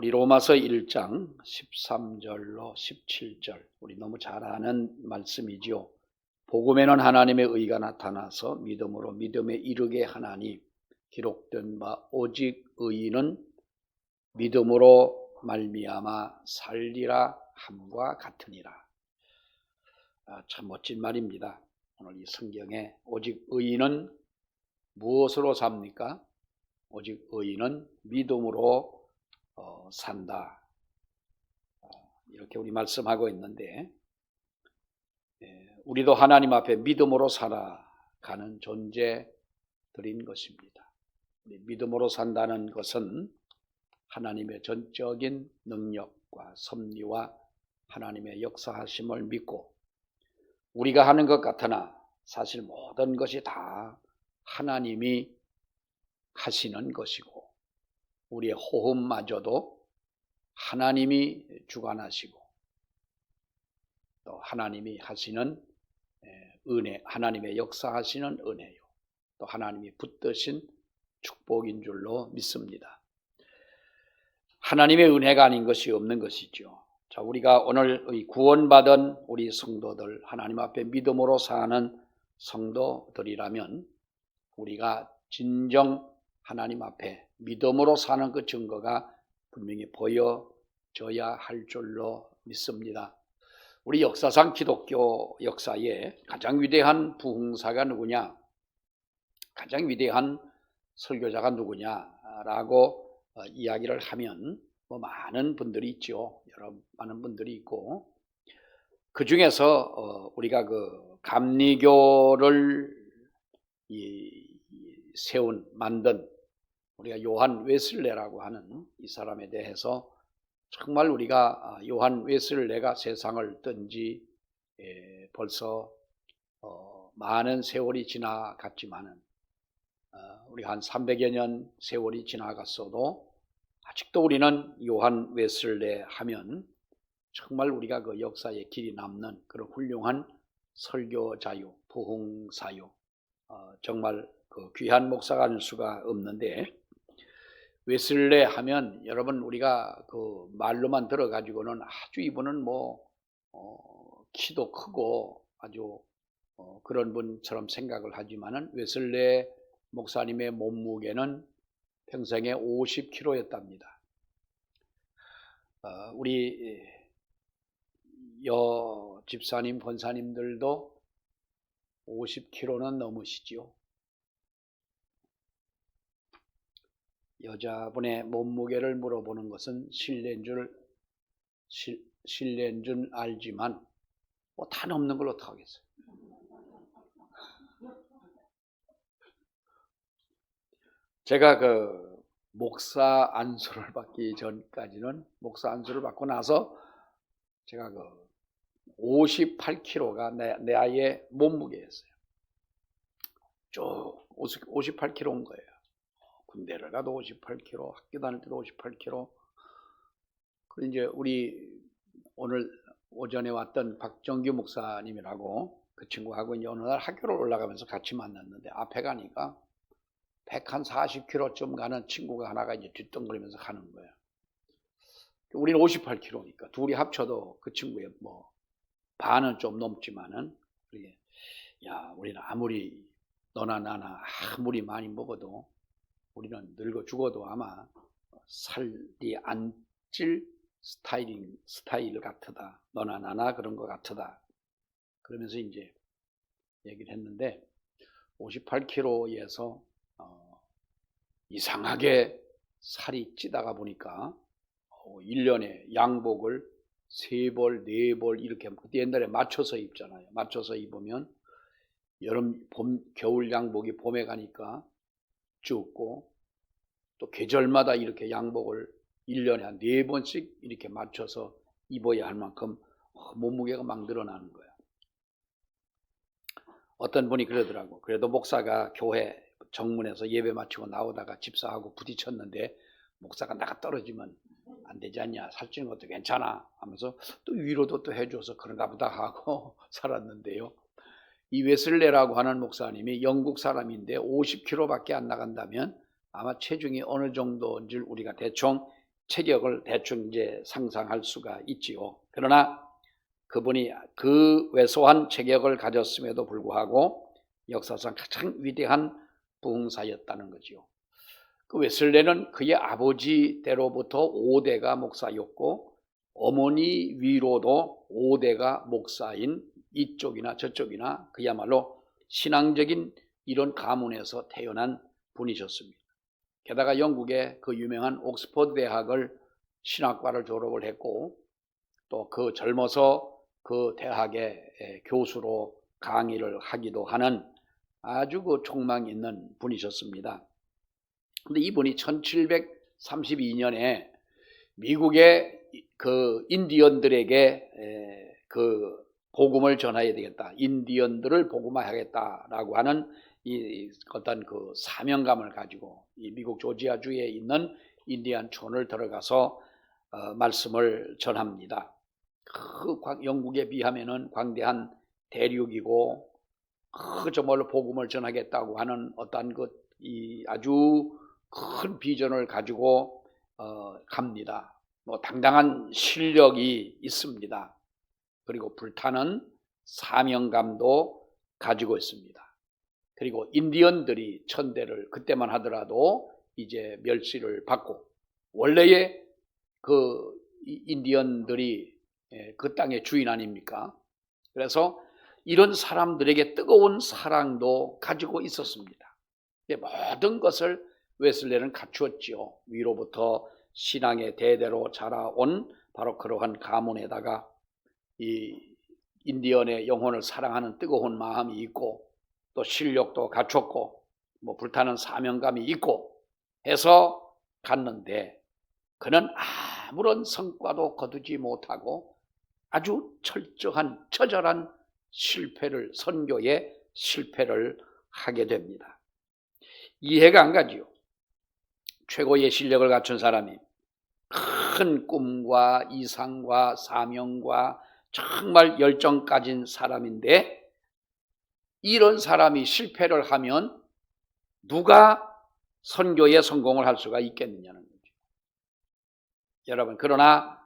우리 로마서 1장 13절로 17절, 우리 너무 잘 아는 말씀이지요. 복음에는 하나님의 의가 나타나서 믿음으로 믿음에 이르게 하나니 기록된 바 오직 의인은 믿음으로 말미암아 살리라 함과 같으니라. 참 멋진 말입니다. 오늘 이 성경에 오직 의인은 무엇으로 삽니까? 오직 의인은 믿음으로 산다. 이렇게 우리 말씀하고 있는데, 우리도 하나님 앞에 믿음으로 살아가는 존재들인 것입니다. 믿음으로 산다는 것은 하나님의 전적인 능력과 섭리와 하나님의 역사하심을 믿고, 우리가 하는 것 같으나 사실 모든 것이 다 하나님이 하시는 것이고, 우리의 호흡마저도 하나님이 주관하시고, 또 하나님이 하시는 은혜, 하나님의 역사하시는 은혜요, 또 하나님이 붙드신 축복인 줄로 믿습니다. 하나님의 은혜가 아닌 것이 없는 것이죠. 자, 우리가 오늘 구원받은 우리 성도들, 하나님 앞에 믿음으로 사는 성도들이라면 우리가 진정 하나님 앞에 믿음으로 사는 그 증거가 분명히 보여져야 할 줄로 믿습니다. 우리 역사상 기독교 역사에 가장 위대한 부흥사가 누구냐, 가장 위대한 설교자가 누구냐라고 이야기를 하면 많은 분들이 있죠. 많은 분들이 있고, 그 중에서 우리가 그 감리교를 만든 우리가 요한 웨슬레라고 하는 이 사람에 대해서 정말 우리가 요한 웨슬레가 세상을 뜬 지 벌써 많은 세월이 지나갔지만은 우리가 한 300여 년 세월이 지나갔어도 아직도 우리는 요한 웨슬레 하면 정말 우리가 그 역사에 길이 남는 그런 훌륭한 설교자요, 부흥사요, 정말 그 귀한 목사가 아닐 수가 없는데, 웨슬레 하면 여러분 우리가 그 말로만 들어가지고는 아주 이분은 키도 크고 아주 그런 분처럼 생각을 하지만은 웨슬레 목사님의 몸무게는 평생에 50kg였답니다. 우리 여 집사님, 권사님들도 50kg는 넘으시죠. 여자분의 몸무게를 물어보는 것은 실례인 줄 알지만 다 넘는 걸 어떡하겠어요. 제가 그 목사 안수를 받기 전까지는, 목사 안수를 받고 나서 제가 그 58kg가 내 아이의 몸무게였어요. 쭉 58kg인 거예요. 군대를 가도 58kg, 학교 다닐 때도 58kg. 그리고 이제 우리 오늘 오전에 왔던 박정규 목사님이라고 그 친구하고 이제 어느 날 학교를 올라가면서 같이 만났는데, 앞에 가니까 140kg쯤 가는 친구가 하나가 이제 뒷덩거리면서 가는 거예요. 우리는 58kg니까 둘이 합쳐도 그 친구의 반은 좀 넘지만은, 야, 우리는 아무리 너나 나나 아무리 많이 먹어도 우리는 늙어 죽어도 아마 살이 안 찔 스타일 같으다. 너나 나나 그런 것 같으다. 그러면서 이제 얘기를 했는데, 58kg에서 이상하게 살이 찌다가 보니까 1년에 양복을 3벌, 4벌 이렇게, 그때 옛날에 맞춰서 입잖아요. 맞춰서 입으면 여름, 봄, 겨울 양복이 봄에 가니까 춥고, 또 계절마다 이렇게 양복을 1년에 한 4번씩 이렇게 맞춰서 입어야 할 만큼 몸무게가 막 늘어나는 거예요. 어떤 분이 그러더라고. 그래도 목사가 교회 정문에서 예배 마치고 나오다가 집사하고 부딪혔는데 목사가 나가 떨어지면 안 되지 않냐, 살찌는 것도 괜찮아 하면서 또 위로도 또 해줘서 그런가 보다 하고 살았는데요. 이 웨슬레라고 하는 목사님이 영국 사람인데 50kg밖에 안 나간다면 아마 체중이 어느 정도인 줄 우리가 대충 체격을 대충 이제 상상할 수가 있지요. 그러나 그분이 그 왜소한 체격을 가졌음에도 불구하고 역사상 가장 위대한 부흥사였다는 거지요. 그 웨슬레는 그의 아버지 때로부터 5대가 목사였고 어머니 위로도 5대가 목사인 이쪽이나 저쪽이나 그야말로 신앙적인 이런 가문에서 태어난 분이셨습니다. 게다가 영국의 그 유명한 옥스퍼드 대학을 신학과를 졸업을 했고 또 그 젊어서 그 대학의 교수로 강의를 하기도 하는 아주 그 촉망 있는 분이셨습니다. 근데 이분이 1732년에 미국의 그 인디언들에게 그 복음을 전해야 되겠다, 인디언들을 복음화하겠다라고 하는 이 어떤 그 사명감을 가지고 이 미국 조지아주에 있는 인디안촌을 들어가서 말씀을 전합니다. 그 영국에 비하면은 광대한 대륙이고 정말로 복음을 전하겠다고 하는 어떤 이 아주 큰 비전을 가지고 갑니다. 뭐 당당한 실력이 있습니다. 그리고 불타는 사명감도 가지고 있습니다. 그리고 인디언들이 천대를 그때만 하더라도 이제 멸시를 받고 원래의 그 인디언들이 그 땅의 주인 아닙니까? 그래서 이런 사람들에게 뜨거운 사랑도 가지고 있었습니다. 모든 것을 웨슬레는 갖추었지요. 위로부터 신앙의 대대로 자라온 바로 그러한 가문에다가 이 인디언의 영혼을 사랑하는 뜨거운 마음이 있고 또 실력도 갖췄고 뭐 불타는 사명감이 있고 해서 갔는데 그는 아무런 성과도 거두지 못하고 아주 철저한 처절한 실패를 선교에 실패를 하게 됩니다. 이해가 안 가지요. 최고의 실력을 갖춘 사람이 큰 꿈과 이상과 사명과 정말 열정 가진 사람인데 이런 사람이 실패를 하면 누가 선교에 성공을 할 수가 있겠느냐는 거죠. 여러분, 그러나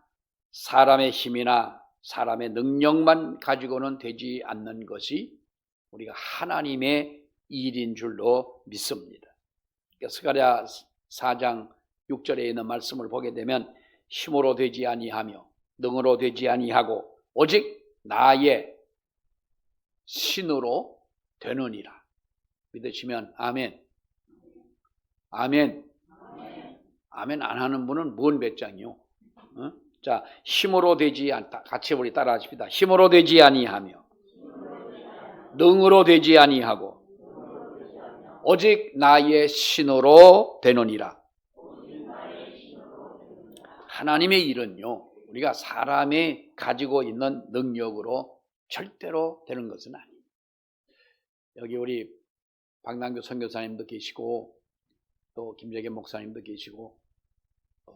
사람의 힘이나 사람의 능력만 가지고는 되지 않는 것이 우리가 하나님의 일인 줄로 믿습니다. 스가랴 4장 6절에 있는 말씀을 보게 되면 힘으로 되지 아니하며 능으로 되지 아니하고 오직 나의 신으로 되느니라. 믿으시면 아멘. 아멘. 아멘 안 하는 분은 뭔 배짱이요? 자, 힘으로 되지 않다. 같이 우리 따라 하십니다. 힘으로 되지 아니하며 능으로 되지 아니하고 오직 나의 신으로 되느니라. 하나님의 일은요, 우리가 사람이 가지고 있는 능력으로 절대로 되는 것은 아닙니다. 여기 우리 박남규 선교사님도 계시고 또 김재겸 목사님도 계시고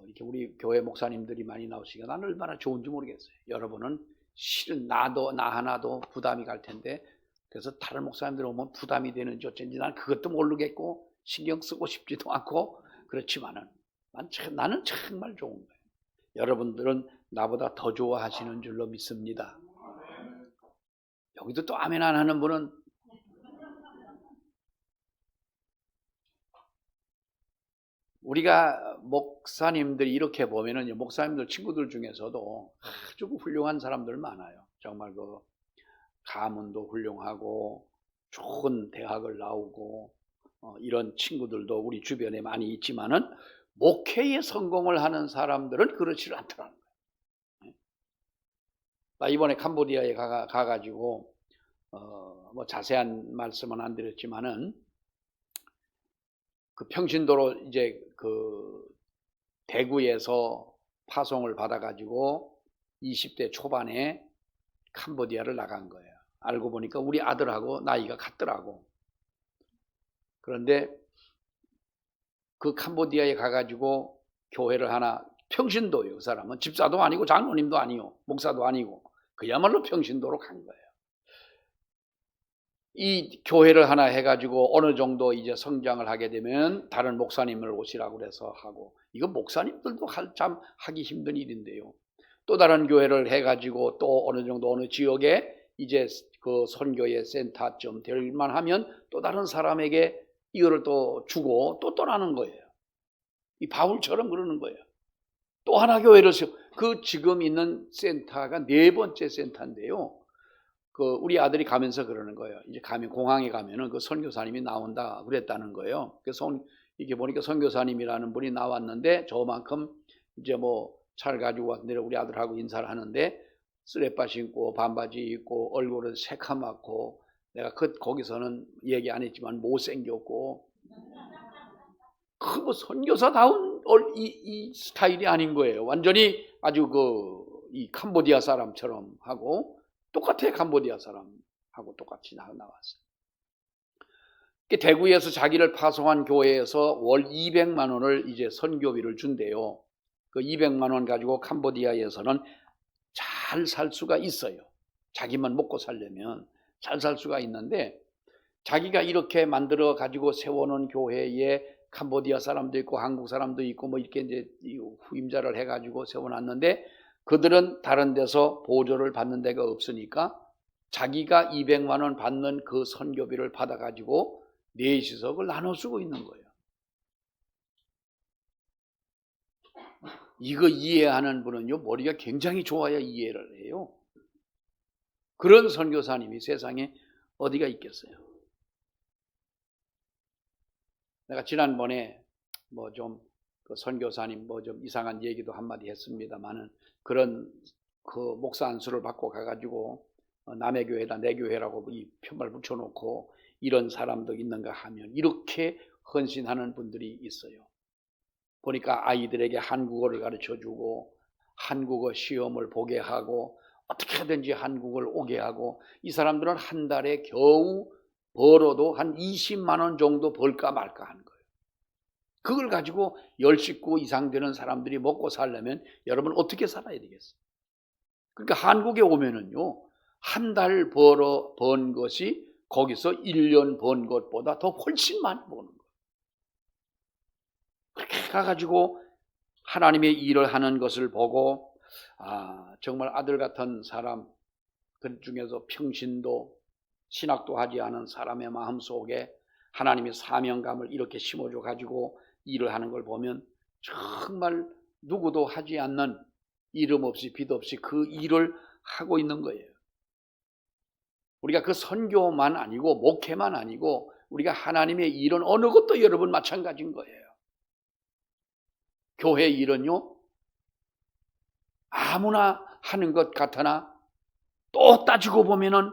이렇게 우리 교회 목사님들이 많이 나오시니까 나는 얼마나 좋은지 모르겠어요. 여러분은 실은 나 하나도 부담이 갈 텐데 그래서 다른 목사님들 오면 부담이 되는지 어쩐지 난 그것도 모르겠고 신경 쓰고 싶지도 않고 그렇지만은 나는 정말 좋은 거예요. 여러분들은 나보다 더 좋아하시는 줄로 믿습니다. 여기도 또 아멘 안 하는 분은 우리가 목사님들이 이렇게 보면은 목사님들 친구들 중에서도 아주 훌륭한 사람들 많아요. 정말 그 가문도 훌륭하고 좋은 대학을 나오고 이런 친구들도 우리 주변에 많이 있지만은 목회에 성공을 하는 사람들은 그렇지 않더라는 거예요. 나 이번에 캄보디아에 가가지고 뭐 자세한 말씀은 안 드렸지만은 그 평신도로 이제 그 대구에서 파송을 받아가지고 20대 초반에 캄보디아를 나간 거예요. 알고 보니까 우리 아들하고 나이가 같더라고. 그런데 그 캄보디아에 가가지고 교회를 하나, 평신도예요. 그 사람은 집사도 아니고 장로님도 아니요, 목사도 아니고 그야말로 평신도로 간 거예요. 이 교회를 하나 해가지고 어느 정도 이제 성장을 하게 되면 다른 목사님을 오시라고 그래서 하고, 이거 목사님들도 참 하기 힘든 일인데요. 또 다른 교회를 해가지고 또 어느 정도 어느 지역에 이제 그 선교의 센터쯤 될 만하면 또 다른 사람에게 이거를 또 주고 또 떠나는 거예요. 이 바울처럼 그러는 거예요. 또 하나 교회를 그 지금 있는 센터가 4번째 센터인데요. 그 우리 아들이 가면서 그러는 거예요. 이제 가면 공항에 가면은 그 선교사님이 나온다 그랬다는 거예요. 그래서 이게 보니까 선교사님이라는 분이 나왔는데 저만큼 이제 뭐 차를 가지고 왔는데 우리 아들하고 인사를 하는데 쓰레빠 신고 반바지 입고 얼굴은 새카맣고, 내가 거기서는 얘기 안 했지만 못생겼고 그 뭐 선교사다운 이 스타일이 아닌 거예요. 완전히 아주 이 캄보디아 사람처럼 하고 똑같아. 캄보디아 사람하고 똑같이 나왔어요. 대구에서 자기를 파송한 교회에서 월 200만 원을 이제 선교비를 준대요. 그 200만 원 가지고 캄보디아에서는 잘 살 수가 있어요. 자기만 먹고 살려면 잘 살 수가 있는데, 자기가 이렇게 만들어 가지고 세워놓은 교회에 캄보디아 사람도 있고 한국 사람도 있고 뭐 이렇게 이제 후임자를 해가지고 세워놨는데, 그들은 다른 데서 보조를 받는 데가 없으니까 자기가 200만 원 받는 그 선교비를 받아가지고 넷이서 그걸 나눠 쓰고 있는 거예요. 이거 이해하는 분은요, 머리가 굉장히 좋아야 이해를 해요. 그런 선교사님이 세상에 어디가 있겠어요? 내가 지난번에 뭐 좀 그 선교사님 뭐 좀 이상한 얘기도 한마디 했습니다만은, 그런 그 목사 안수를 받고 가가지고 남의 교회다 내 교회라고 이 편말 붙여놓고 이런 사람도 있는가 하면 이렇게 헌신하는 분들이 있어요. 보니까 아이들에게 한국어를 가르쳐주고 한국어 시험을 보게 하고 어떻게든지 한국을 오게 하고, 이 사람들은 한 달에 겨우 벌어도 한 20만 원 정도 벌까 말까 하는 거예요. 그걸 가지고 10식구 이상 되는 사람들이 먹고 살려면 여러분 어떻게 살아야 되겠어요? 그러니까 한국에 오면은요, 한 달 번 것이 거기서 1년 번 것보다 더 훨씬 많이 버는 거예요. 그렇게 가가지고 하나님의 일을 하는 것을 보고, 정말 아들 같은 사람, 그 중에서 평신도 신학도 하지 않은 사람의 마음속에 하나님의 사명감을 이렇게 심어줘 가지고 일을 하는 걸 보면 정말 누구도 하지 않는, 이름 없이 빛 없이 그 일을 하고 있는 거예요. 우리가 그 선교만 아니고 목회만 아니고 우리가 하나님의 일은 어느 것도 여러분 마찬가지인 거예요. 교회 일은요, 아무나 하는 것 같으나 또 따지고 보면은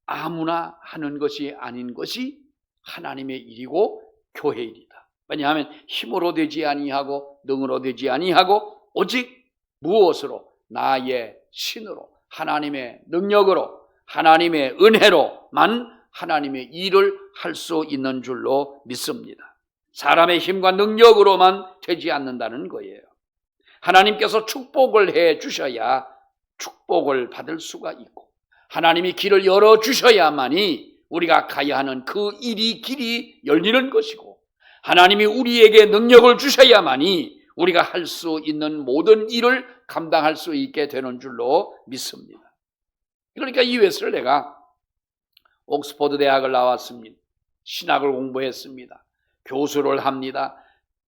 아무나 하는 것이 아닌 것이 하나님의 일이고 교회 일이다. 왜냐하면 힘으로 되지 아니하고 능으로 되지 아니하고 오직 무엇으로? 나의 신으로, 하나님의 능력으로, 하나님의 은혜로만 하나님의 일을 할 수 있는 줄로 믿습니다. 사람의 힘과 능력으로만 되지 않는다는 거예요. 하나님께서 축복을 해 주셔야 축복을 받을 수가 있고, 하나님이 길을 열어주셔야만이 우리가 가야 하는 그 길이 열리는 것이고, 하나님이 우리에게 능력을 주셔야만이 우리가 할 수 있는 모든 일을 감당할 수 있게 되는 줄로 믿습니다. 그러니까 이것을 내가 옥스퍼드 대학을 나왔습니다. 신학을 공부했습니다. 교수를 합니다.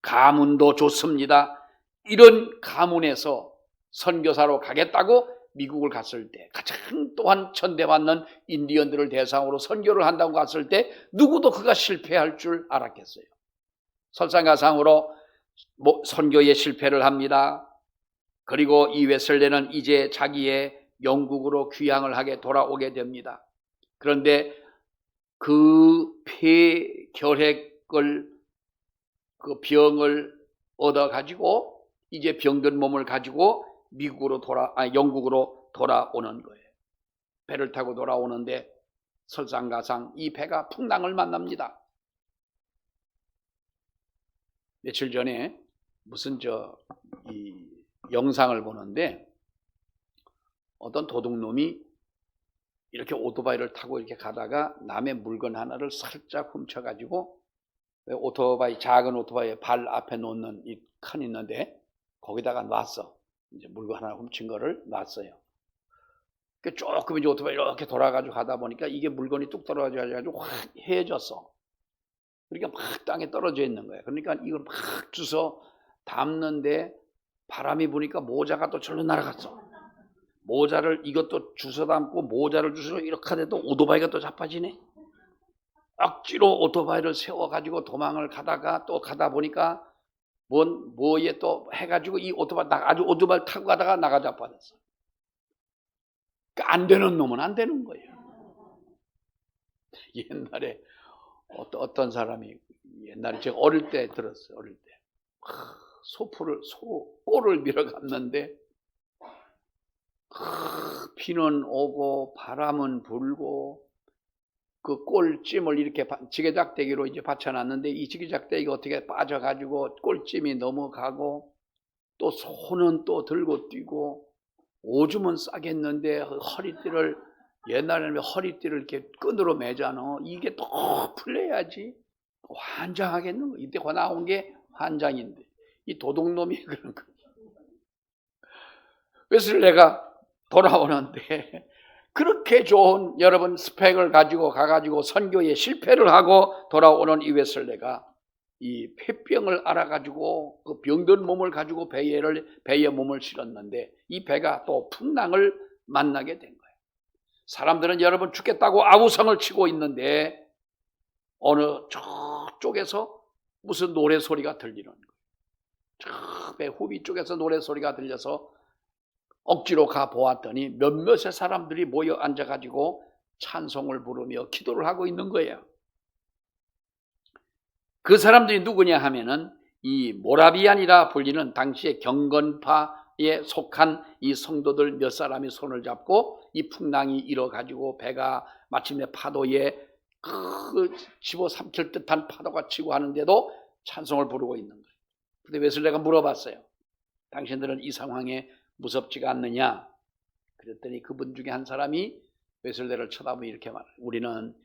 가문도 좋습니다. 이런 가문에서 선교사로 가겠다고 미국을 갔을 때, 가장 또한 천대받는 인디언들을 대상으로 선교를 한다고 갔을 때 누구도 그가 실패할 줄 알았겠어요. 설상가상으로 선교에 실패를 합니다. 그리고 이 웨슬레는 이제 자기의 영국으로 귀향을 하게 돌아오게 됩니다. 그런데 그 폐결핵을, 그 병을 얻어가지고 이제 병든 몸을 가지고 영국으로 돌아오는 거예요. 배를 타고 돌아오는데 설상가상 이 배가 풍랑을 만납니다. 며칠 전에 무슨 이 영상을 보는데 어떤 도둑놈이 이렇게 오토바이를 타고 이렇게 가다가 남의 물건 하나를 살짝 훔쳐가지고 오토바이, 작은 오토바이에 발 앞에 놓는 이 칸 있는데 거기다가 놨어. 이제 물건 하나 훔친 거를 놨어요. 조금 이제 오토바이 이렇게 돌아가지고 가다 보니까 이게 물건이 뚝 떨어져가지고 확 헤어졌어. 그러니까 막 땅에 떨어져 있는 거야. 그러니까 이걸 막 주워 담는데 바람이 부니까 모자가 또 절로 날아갔어. 모자를 이것도 주워 담고 모자를 주워 이렇게 하는데도 오토바이가 또 자빠지네. 억지로 오토바이를 세워가지고 도망을 가다가 또 가다 보니까 뭐에 또 해가지고 이 오토바이 아주 오토바이 타고 가다가 나가 자빠졌어. 그러니까 안 되는 놈은 안 되는 거예요. 옛날에 어떤 사람이 옛날에 제가 어릴 때 들었어요. 어릴 때 꼴을 밀어갔는데 비는 오고 바람은 불고 그 꼴찜을 이렇게 지게작대기로 이제 받쳐놨는데 이 지게작대기가 어떻게 빠져가지고 꼴찜이 넘어가고 또 손은 또 들고 뛰고 오줌은 싸겠는데 허리띠를 옛날에는 허리띠를 이렇게 끈으로 매잖아. 이게 또 풀려야지 환장하겠는 거. 이때 나온 게 환장인데 이 도둑놈이 그런 거. 그래서 내가 돌아오는데 그렇게 좋은 여러분 스펙을 가지고 가가지고 선교에 실패를 하고 돌아오는 이 웨슬레가 이 폐병을 알아가지고 그 병든 몸을 가지고 배에 몸을 실었는데 이 배가 또 풍랑을 만나게 된 거예요. 사람들은 여러분 죽겠다고 아우성을 치고 있는데 어느 저쪽에서 무슨 노래소리가 들리는 거예요. 저 배 후비 쪽에서 노래소리가 들려서 억지로 가 보았더니 몇몇의 사람들이 모여 앉아가지고 찬송을 부르며 기도를 하고 있는 거예요. 그 사람들이 누구냐 하면은 이 모라비안이라 불리는 당시의 경건파에 속한 이 성도들 몇 사람이 손을 잡고 이 풍랑이 일어가지고 배가 마침내 파도에 그 집어삼킬 듯한 파도가 치고 하는데도 찬송을 부르고 있는 거예요. 근데 웨슬레가 물어봤어요. 당신들은 이 상황에 무섭지가 않느냐? 그랬더니 그분 중에 한 사람이 웨슬레를 쳐다보며 이렇게 말해요. 우리는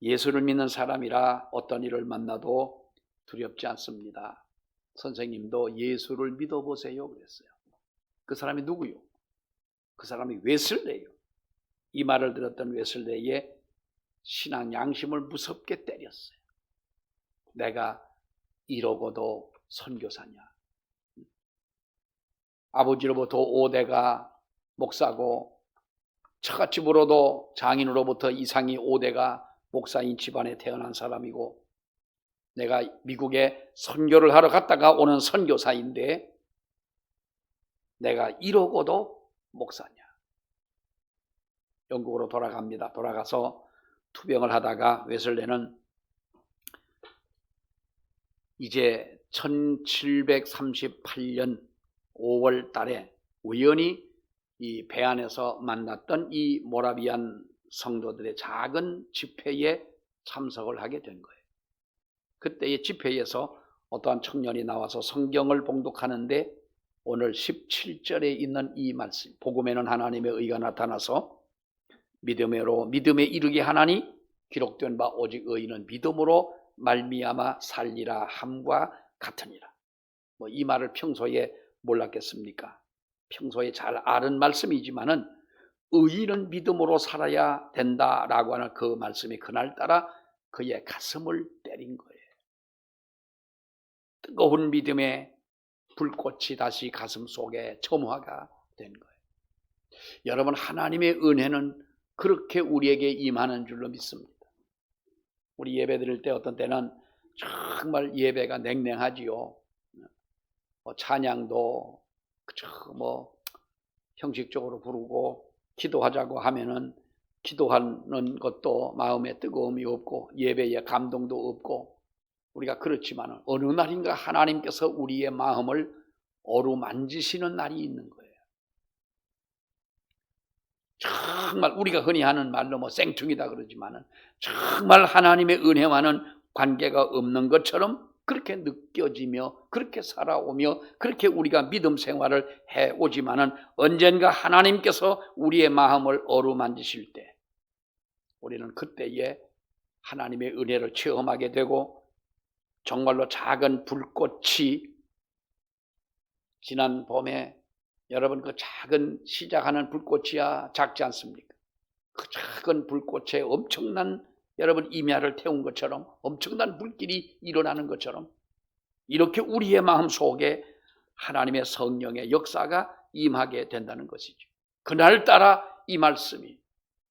예수를 믿는 사람이라 어떤 일을 만나도 두렵지 않습니다. 선생님도 예수를 믿어보세요 그랬어요. 그 사람이 누구요? 그 사람이 웨슬레예요. 이 말을 들었던 웨슬레의 신앙 양심을 무섭게 때렸어요. 내가 이러고도 선교사냐? 아버지로부터 5대가 목사고 처갓집으로도 장인으로부터 이상이 5대가 목사인 집안에 태어난 사람이고 내가 미국에 선교를 하러 갔다가 오는 선교사인데 내가 이러고도 목사냐? 영국으로 돌아갑니다. 돌아가서 투병을 하다가 웨슬레는 이제 1738년 5월 달에 우연히 이 배 안에서 만났던 이 모라비안 성도들의 작은 집회에 참석을 하게 된 거예요. 그때의 집회에서 어떠한 청년이 나와서 성경을 봉독하는데 오늘 17절에 있는 이 말씀, 복음에는 하나님의 의가 나타나서 믿음에 이르게 하나니 기록된 바 오직 의인은 믿음으로 말미암아 살리라 함과 같으니라. 이 말을 평소에 몰랐겠습니까? 평소에 잘 아는 말씀이지만은 의인은 믿음으로 살아야 된다라고 하는 그 말씀이 그날따라 그의 가슴을 때린 거예요. 뜨거운 믿음의 불꽃이 다시 가슴 속에 점화가 된 거예요. 여러분, 하나님의 은혜는 그렇게 우리에게 임하는 줄로 믿습니다. 우리 예배 드릴 때 어떤 때는 정말 예배가 냉랭하지요. 찬양도 형식적으로 부르고 기도하자고 하면은 기도하는 것도 마음에 뜨거움이 없고 예배에 감동도 없고 우리가 그렇지만 어느 날인가 하나님께서 우리의 마음을 어루만지시는 날이 있는 거예요. 정말 우리가 흔히 하는 말로 생뚱이다 그러지만은 정말 하나님의 은혜와는 관계가 없는 것처럼 그렇게 느껴지며 그렇게 살아오며 그렇게 우리가 믿음 생활을 해오지만은 언젠가 하나님께서 우리의 마음을 어루만지실 때 우리는 그때에 하나님의 은혜를 체험하게 되고 정말로 작은 불꽃이 지난 봄에 여러분 그 작은 시작하는 불꽃이야 작지 않습니까? 그 작은 불꽃에 엄청난 여러분 임야를 태운 것처럼 엄청난 불길이 일어나는 것처럼 이렇게 우리의 마음 속에 하나님의 성령의 역사가 임하게 된다는 것이죠. 그날따라 이 말씀이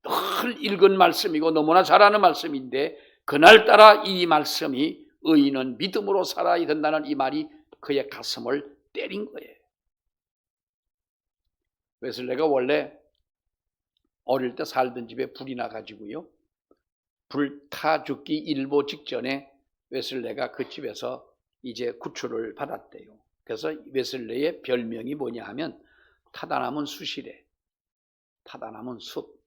늘 읽은 말씀이고 너무나 잘 아는 말씀인데 그날따라 이 말씀이 의인은 믿음으로 살아야 된다는 이 말이 그의 가슴을 때린 거예요. 웨슬레가 원래 어릴 때 살던 집에 불이 나가지고요. 불타 죽기 일보 직전에 웨슬레가 그 집에서 이제 구출을 받았대요. 그래서 웨슬레의 별명이 뭐냐 하면 타다 남은 숯이래. 타다 남은 숯.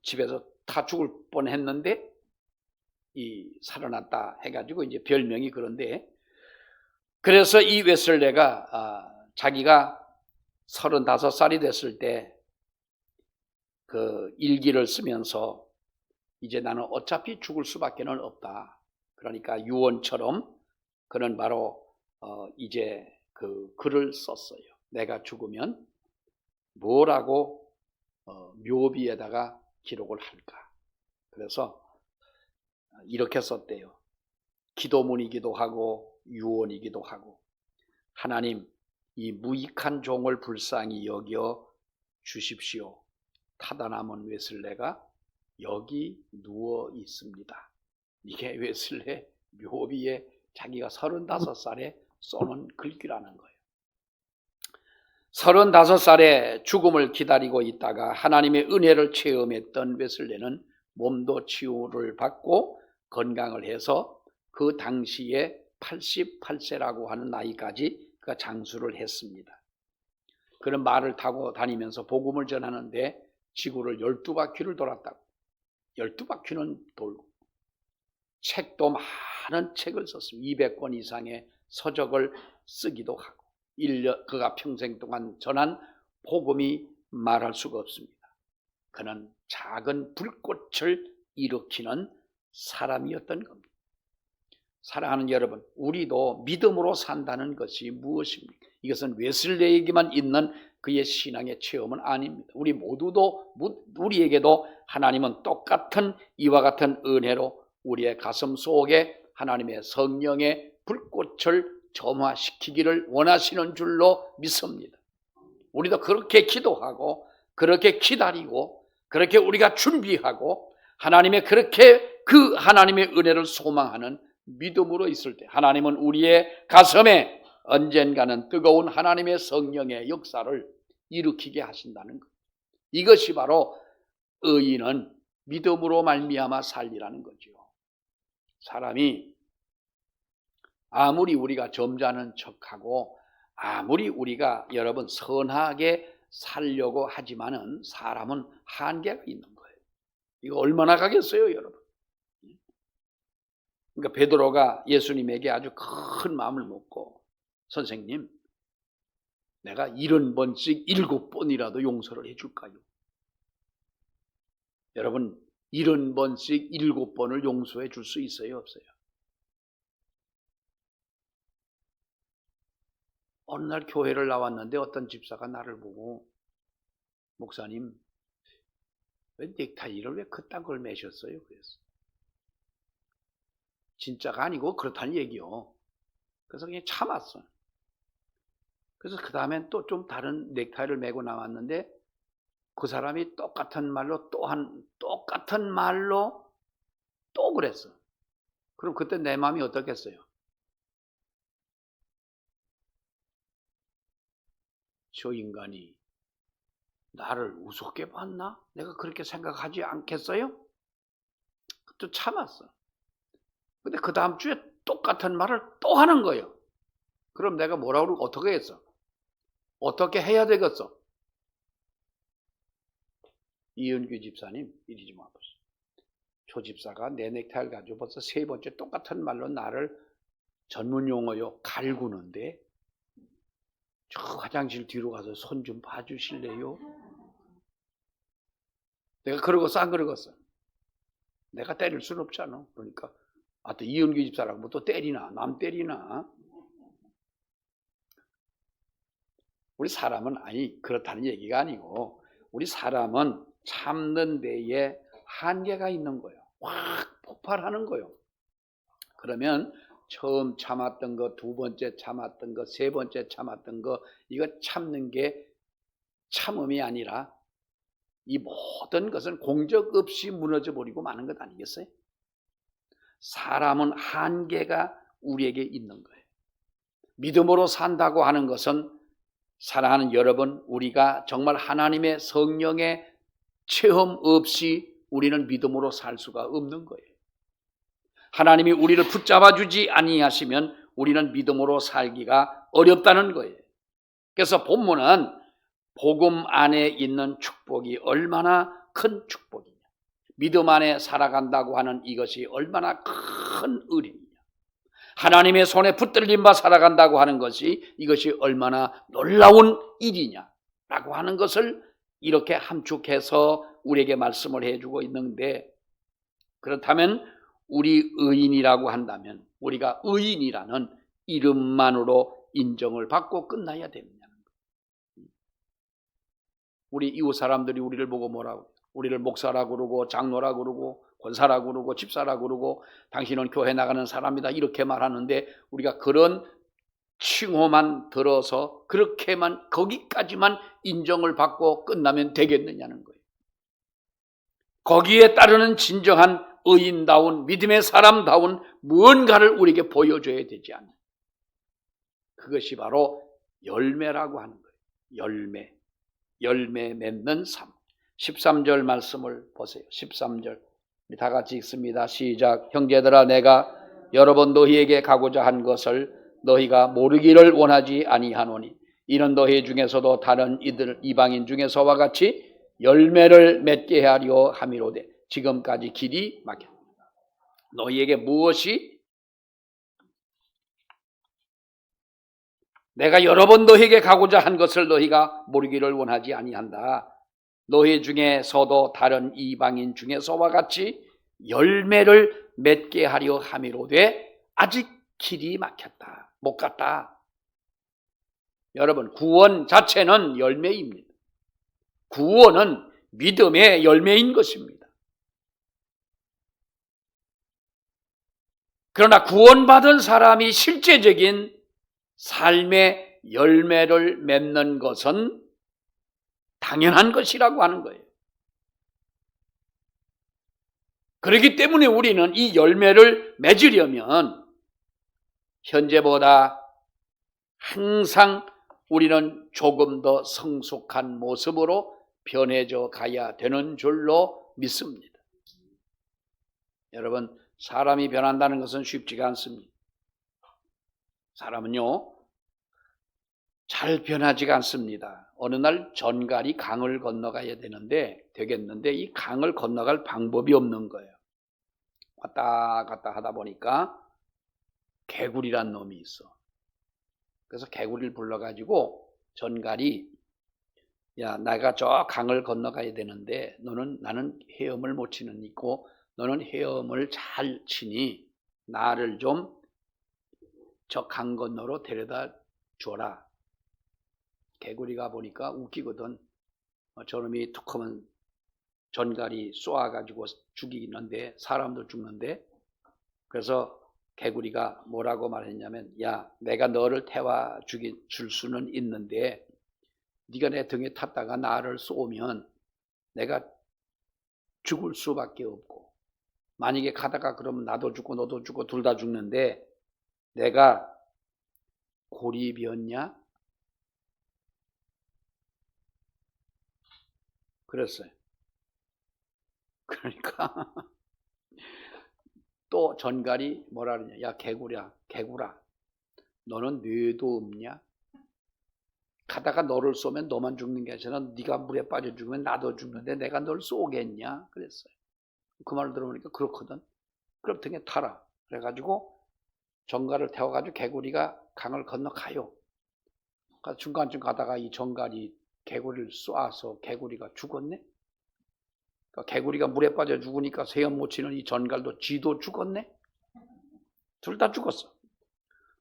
집에서 타 죽을 뻔했는데 이 살아났다 해가지고 이제 별명이 그런데 그래서 이 웨슬레가 자기가 35살이 됐을 때 그 일기를 쓰면서 이제 나는 어차피 죽을 수밖에는 없다. 그러니까 유언처럼 그는 바로 이제 그 글을 썼어요. 내가 죽으면 뭐라고 묘비에다가 기록을 할까. 그래서 이렇게 썼대요. 기도문이기도 하고 유언이기도 하고 하나님 이 무익한 종을 불쌍히 여겨 주십시오. 타다 남은 웨슬레가 여기 누워 있습니다. 이게 웨슬레 묘비에 자기가 35살에 써놓은 글귀라는 거예요. 35살에 죽음을 기다리고 있다가 하나님의 은혜를 체험했던 웨슬레는 몸도 치유를 받고 건강을 해서 그 당시에 88세라고 하는 나이까지 그가 장수를 했습니다. 그는 말을 타고 다니면서 복음을 전하는데 지구를 12바퀴를 돌았다고. 12바퀴는 돌고 책도 많은 책을 썼습니다. 200권 이상의 서적을 쓰기도 하고 그가 평생 동안 전한 복음이 말할 수가 없습니다. 그는 작은 불꽃을 일으키는 사람이었던 겁니다. 사랑하는 여러분, 우리도 믿음으로 산다는 것이 무엇입니까? 이것은 웨슬레에게만 있는 그의 신앙의 체험은 아닙니다. 우리에게도 하나님은 똑같은 이와 같은 은혜로 우리의 가슴 속에 하나님의 성령의 불꽃을 점화시키기를 원하시는 줄로 믿습니다. 우리도 그렇게 기도하고 그렇게 기다리고 그렇게 우리가 준비하고 그 하나님의 은혜를 소망하는 믿음으로 있을 때 하나님은 우리의 가슴에 언젠가는 뜨거운 하나님의 성령의 역사를 일으키게 하신다는 것. 이것이 바로 의인은 믿음으로 말미암아 살리라는 거죠. 사람이 아무리 우리가 점잖은 척하고 아무리 우리가 여러분 선하게 살려고 하지만은 사람은 한계가 있는 거예요. 이거 얼마나 가겠어요, 여러분? 그러니까 베드로가 예수님에게 아주 큰 마음을 먹고 선생님, 내가 70번씩 7번이라도 용서를 해줄까요? 여러분 70번씩 7번을 용서해 줄 수 있어요, 없어요? 어느 날 교회를 나왔는데 어떤 집사가 나를 보고 목사님, 왜 넥타이를 왜 그딴 걸 매셨어요? 그랬어. 진짜가 아니고 그렇다는 얘기요. 그래서 그냥 참았어. 그래서 그 다음엔 또 좀 다른 넥타이를 메고 나왔는데 그 사람이 똑같은 말로 똑같은 말로 또 그랬어. 그럼 그때 내 마음이 어떻겠어요? 저 인간이 나를 우습게 봤나? 내가 그렇게 생각하지 않겠어요? 또 참았어. 근데 그 다음 주에 똑같은 말을 또 하는 거예요. 그럼 내가 뭐라고 그러고 어떻게 했어? 어떻게 해야 되겠어? 이은규 집사님, 이리 좀 와보세요. 조 집사가 내 넥타이를 가지고 벌써 3번째 똑같은 말로 나를 전문 용어요 갈구는데 저 화장실 뒤로 가서 손 좀 봐주실래요? 내가 그러고서 안 그러겠어? 내가 때릴 수는 없잖아. 그러니까 또 이은규 집사라고 뭐 또 때리나? 남 때리나? 우리 사람은 그렇다는 얘기가 아니고 우리 사람은 참는 데에 한계가 있는 거예요. 확 폭발하는 거예요. 그러면 처음 참았던 거, 두 번째 참았던 거, 세 번째 참았던 거, 이거 참는 게 참음이 아니라 이 모든 것은 공적 없이 무너져 버리고 마는 것 아니겠어요? 사람은 한계가 우리에게 있는 거예요. 믿음으로 산다고 하는 것은 사랑하는 여러분, 우리가 정말 하나님의 성령의 체험 없이 우리는 믿음으로 살 수가 없는 거예요. 하나님이 우리를 붙잡아 주지 아니하시면 우리는 믿음으로 살기가 어렵다는 거예요. 그래서 본문은 복음 안에 있는 축복이 얼마나 큰 축복이냐, 믿음 안에 살아간다고 하는 이것이 얼마나 큰 은혜이냐, 하나님의 손에 붙들림 바 살아간다고 하는 것이 이것이 얼마나 놀라운 일이냐라고 하는 것을 이렇게 함축해서 우리에게 말씀을 해주고 있는데, 그렇다면 우리 의인이라고 한다면 우리가 의인이라는 이름만으로 인정을 받고 끝나야 되느냐는 거예요. 우리 이웃 사람들이 우리를 보고 뭐라고, 우리를 목사라고 그러고 장로라고 그러고 권사라고 그러고 집사라고 그러고 당신은 교회 나가는 사람이다 이렇게 말하는데, 우리가 그런 칭호만 들어서 그렇게만 거기까지만 인정을 받고 끝나면 되겠느냐는 거예요. 거기에 따르는 진정한 의인다운 믿음의 사람다운 무언가를 우리에게 보여줘야 되지 않나. 그것이 바로 열매라고 하는 거예요. 열매 맺는 삶. 13절 말씀을 보세요. 13절 다 같이 읽습니다. 시작. 형제들아, 내가 여러 번 너희에게 가고자 한 것을 너희가 모르기를 원하지 아니하노니 이는 너희 중에서도 다른 이방인 중에서와 같이 열매를 맺게 하려 함이로되 지금까지 길이 막혔다. 너희에게 무엇이? 내가 여러 번 너희에게 가고자 한 것을 너희가 모르기를 원하지 아니한다. 너희 중에서도 다른 이방인 중에서와 같이 열매를 맺게 하려 함이로되 아직 길이 막혔다. 못 갔다. 여러분, 구원 자체는 열매입니다. 구원은 믿음의 열매인 것입니다. 그러나 구원받은 사람이 실제적인 삶의 열매를 맺는 것은 당연한 것이라고 하는 거예요. 그렇기 때문에 우리는 이 열매를 맺으려면 현재보다 항상 우리는 조금 더 성숙한 모습으로 변해져 가야 되는 줄로 믿습니다. 여러분, 사람이 변한다는 것은 쉽지가 않습니다. 사람은요, 잘 변하지가 않습니다. 어느 날 전갈이 강을 건너가야 되겠는데 이 강을 건너갈 방법이 없는 거예요. 왔다 갔다 하다 보니까 개구리란 놈이 있어. 그래서 개구리를 불러가지고 전갈이, 야, 내가 저 강을 건너가야 되는데 나는 헤엄을 못 치는 있고 너는 헤엄을 잘 치니 나를 좀 저 강 건너로 데려다 줘라. 개구리가 보니까 웃기거든. 저놈이 툭 하면 전갈이 쏘아가지고 죽이는데 사람도 죽는데, 그래서 개구리가 뭐라고 말했냐면, 야, 내가 너를 태워 줄 수는 있는데 네가 내 등에 탔다가 나를 쏘면 내가 죽을 수밖에 없고, 만약에 가다가 그러면 나도 죽고 너도 죽고 둘 다 죽는데 내가 고리비었냐? 그랬어요. 그러니까 또 전갈이 뭐라 그러냐? 야, 개구라, 너는 뇌도 없냐? 가다가 너를 쏘면 너만 죽는 게 아니라 네가 물에 빠져 죽으면 나도 죽는데 내가 널 쏘겠냐? 그랬어요. 그 말을 들어보니까 그렇거든. 그럼 등에 타라. 그래가지고 전갈을 태워가지고 개구리가 강을 건너가요. 중간쯤 가다가 이 전갈이 개구리를 쏘아서 개구리가 죽었네? 개구리가 물에 빠져 죽으니까 세연 못 치는 이 전갈도 쥐도 죽었네. 둘 다 죽었어.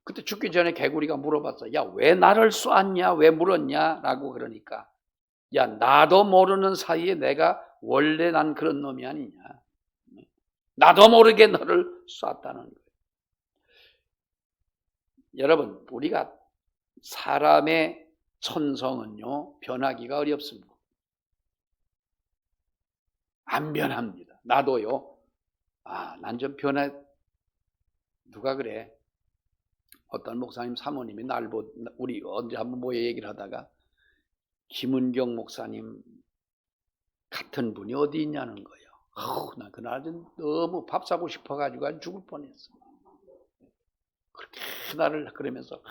그때 죽기 전에 개구리가 물어봤어. 야, 왜 나를 쏘았냐? 왜 물었냐? 라고 그러니까 야, 나도 모르는 사이에 내가 원래 난 그런 놈이 아니냐. 나도 모르게 너를 쐈다는 거예요. 여러분, 우리가 사람의 천성은요, 변하기가 어렵습니다. 안 변합니다. 나도요. 난 좀 변해. 누가 그래? 어떤 목사님 사모님이 우리 언제 한번 모여 얘기를 하다가 김은경 목사님 같은 분이 어디 있냐는 거예요. 나 그날 너무 밥 사고 싶어가지고 죽을 뻔했어. 그렇게 나를 그러면서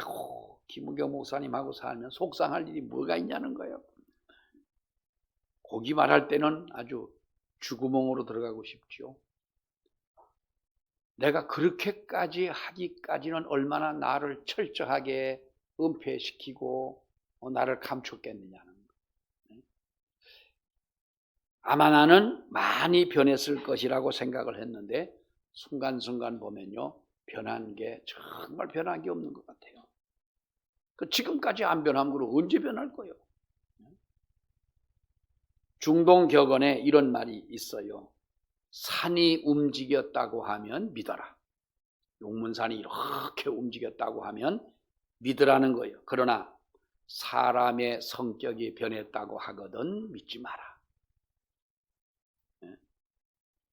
김은경 목사님하고 살면 속상할 일이 뭐가 있냐는 거예요. 고기 말할 때는 아주 쥐구멍으로 들어가고 싶죠. 내가 그렇게까지 하기까지는 얼마나 나를 철저하게 은폐시키고 나를 감췄겠느냐는 거예요. 아마 나는 많이 변했을 것이라고 생각을 했는데 순간순간 보면요, 변한 게 정말 변한 게 없는 것 같아요. 지금까지 안 변한 거로 언제 변할 거예요? 중동격언에 이런 말이 있어요. 산이 움직였다고 하면 믿어라. 용문산이 이렇게 움직였다고 하면 믿으라는 거예요. 그러나 사람의 성격이 변했다고 하거든 믿지 마라.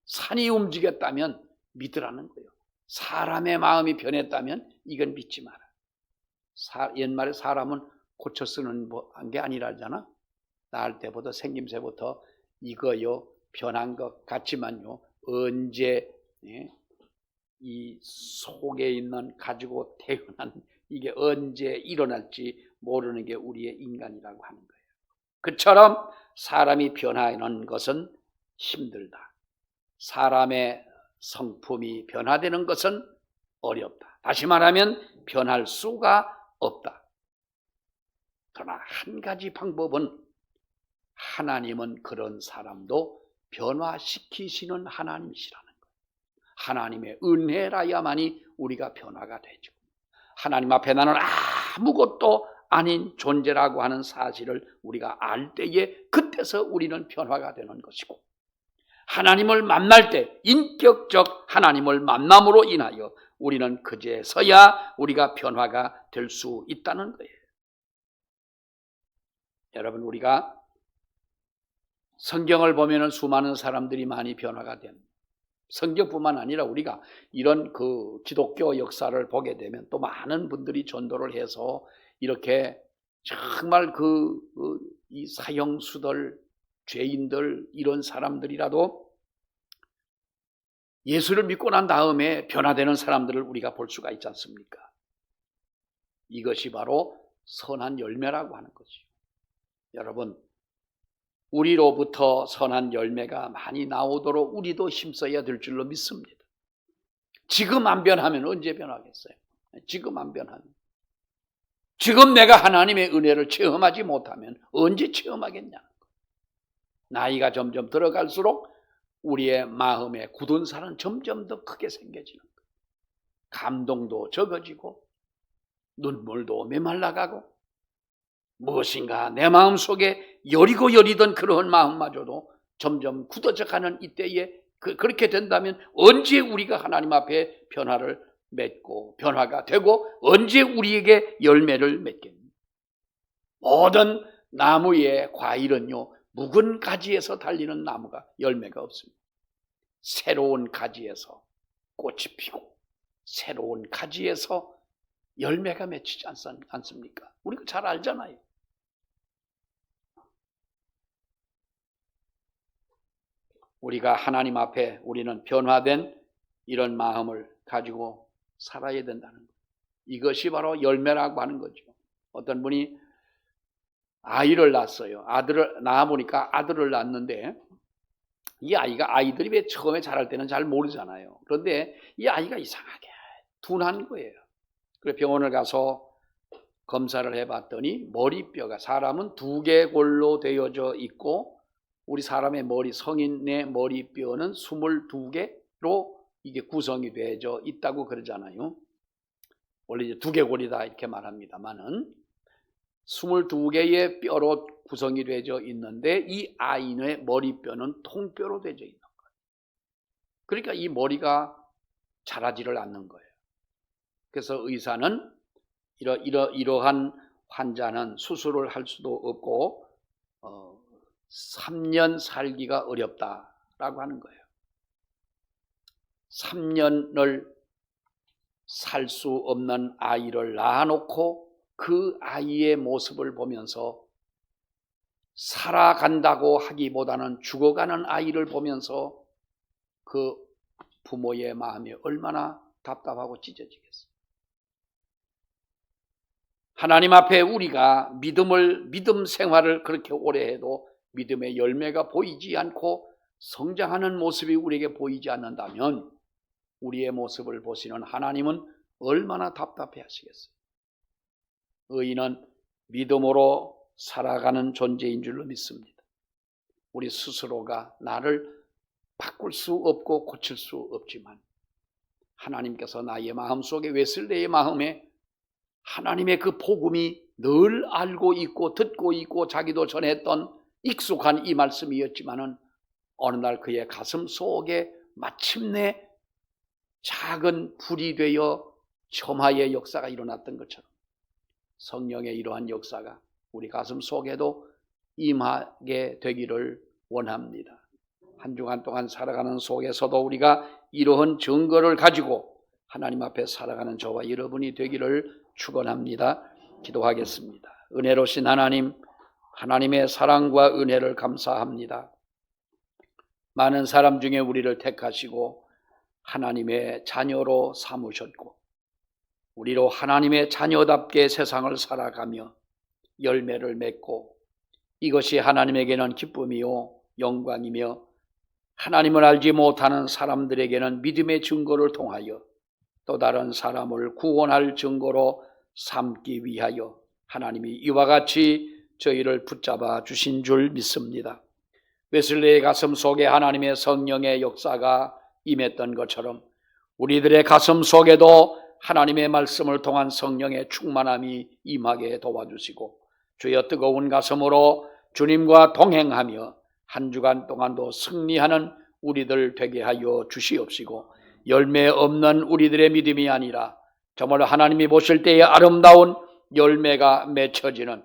산이 움직였다면 믿으라는 거예요. 사람의 마음이 변했다면 이건 믿지 마라. 옛말에 사람은 고쳐 쓰는 게 아니라잖아. 낳을 때부터 생김새부터 이거요 변한 것 같지만요, 언제 이 속에 있는 가지고 태어난 이게 언제 일어날지 모르는 게 우리의 인간이라고 하는 거예요. 그처럼 사람이 변하는 것은 힘들다. 사람의 성품이 변화되는 것은 어렵다. 다시 말하면 변할 수가 없다. 그러나 한 가지 방법은 하나님은 그런 사람도 변화시키시는 하나님이시라는 거예요. 하나님의 은혜라야만이 우리가 변화가 되죠. 하나님 앞에 나는 아무것도 아닌 존재라고 하는 사실을 우리가 알 때에 그때서 우리는 변화가 되는 것이고, 하나님을 만날 때 인격적 하나님을 만남으로 인하여 우리는 그제서야 우리가 변화가 될 수 있다는 거예요. 여러분, 우리가 성경을 보면은 수많은 사람들이 많이 변화가 됩니다. 성경뿐만 아니라 우리가 이런 기독교 역사를 보게 되면 또 많은 분들이 전도를 해서 이렇게 정말 이 사형수들, 죄인들, 이런 사람들이라도 예수를 믿고 난 다음에 변화되는 사람들을 우리가 볼 수가 있지 않습니까? 이것이 바로 선한 열매라고 하는 거죠. 여러분, 우리로부터 선한 열매가 많이 나오도록 우리도 힘써야 될 줄로 믿습니다. 지금 안 변하면 언제 변하겠어요? 지금 안 변하면. 지금 내가 하나님의 은혜를 체험하지 못하면 언제 체험하겠냐는 거예요. 나이가 점점 들어갈수록 우리의 마음에 굳은 살은 점점 더 크게 생겨지는 거예요. 감동도 적어지고 눈물도 메말라가고 무엇인가 내 마음속에 여리고 여리던 그런 마음마저도 점점 굳어져가는 이때에 그렇게 된다면 언제 우리가 하나님 앞에 변화를 맺고 변화가 되고 언제 우리에게 열매를 맺겠습니까? 모든 나무의 과일은요, 묵은 가지에서 달리는 나무가 열매가 없습니다. 새로운 가지에서 꽃이 피고 새로운 가지에서 열매가 맺히지 않습니까? 우리가 잘 알잖아요. 우리가 하나님 앞에 우리는 변화된 이런 마음을 가지고 살아야 된다는 거예요. 이것이 바로 열매라고 하는 거죠. 어떤 분이 아이를 낳았어요. 아들을 낳아보니까 아들을 낳았는데 이 아이들이 왜 처음에 자랄 때는 잘 모르잖아요. 그런데 이 아이가 이상하게 둔한 거예요. 그래서 병원을 가서 검사를 해봤더니 머리뼈가, 사람은 2개골로 되어져 있고 우리 사람의 머리, 성인의 머리뼈는 22개로 이게 구성이 되어져 있다고 그러잖아요. 원래 이제 두개골이다 이렇게 말합니다만은 22개의 뼈로 구성이 되어져 있는데 이 아이의 머리뼈는 통뼈로 되어져 있는 거예요. 그러니까 이 머리가 자라지를 않는 거예요. 그래서 의사는 이러한 환자는 수술을 할 수도 없고 3년 살기가 어렵다라고 하는 거예요. 3년을 살 수 없는 아이를 낳아놓고 그 아이의 모습을 보면서 살아간다고 하기보다는 죽어가는 아이를 보면서 그 부모의 마음이 얼마나 답답하고 찢어지겠어요. 하나님 앞에 우리가 믿음 생활을 그렇게 오래 해도 믿음의 열매가 보이지 않고 성장하는 모습이 우리에게 보이지 않는다면 우리의 모습을 보시는 하나님은 얼마나 답답해 하시겠어요. 의인은 믿음으로 살아가는 존재인 줄로 믿습니다. 우리 스스로가 나를 바꿀 수 없고 고칠 수 없지만 하나님께서 나의 마음속에 웨슬레의 마음에 하나님의 그 복음이 늘 알고 있고 듣고 있고 자기도 전했던 익숙한 이 말씀이었지만은 어느 날 그의 가슴 속에 마침내 작은 불이 되어 점화의 역사가 일어났던 것처럼 성령의 이러한 역사가 우리 가슴 속에도 임하게 되기를 원합니다. 한 주간 동안 살아가는 속에서도 우리가 이러한 증거를 가지고 하나님 앞에 살아가는 저와 여러분이 되기를 축원합니다. 기도하겠습니다. 은혜로우신 하나님, 하나님의 사랑과 은혜를 감사합니다. 많은 사람 중에 우리를 택하시고 하나님의 자녀로 삼으셨고 우리로 하나님의 자녀답게 세상을 살아가며 열매를 맺고 이것이 하나님에게는 기쁨이요 영광이며 하나님을 알지 못하는 사람들에게는 믿음의 증거를 통하여 또 다른 사람을 구원할 증거로 삼기 위하여 하나님이 이와 같이 저희를 붙잡아 주신 줄 믿습니다. 웨슬리의 가슴 속에 하나님의 성령의 역사가 임했던 것처럼 우리들의 가슴 속에도 하나님의 말씀을 통한 성령의 충만함이 임하게 도와주시고 주여 뜨거운 가슴으로 주님과 동행하며 한 주간 동안도 승리하는 우리들 되게 하여 주시옵시고 열매 없는 우리들의 믿음이 아니라 정말 하나님이 보실 때의 아름다운 열매가 맺혀지는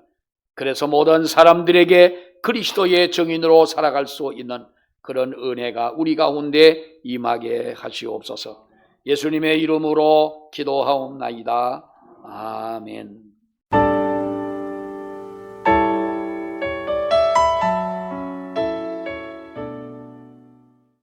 그래서 모든 사람들에게 그리스도의 증인으로 살아갈 수 있는 그런 은혜가 우리 가운데 임하게 하시옵소서. 예수님의 이름으로 기도하옵나이다. 아멘.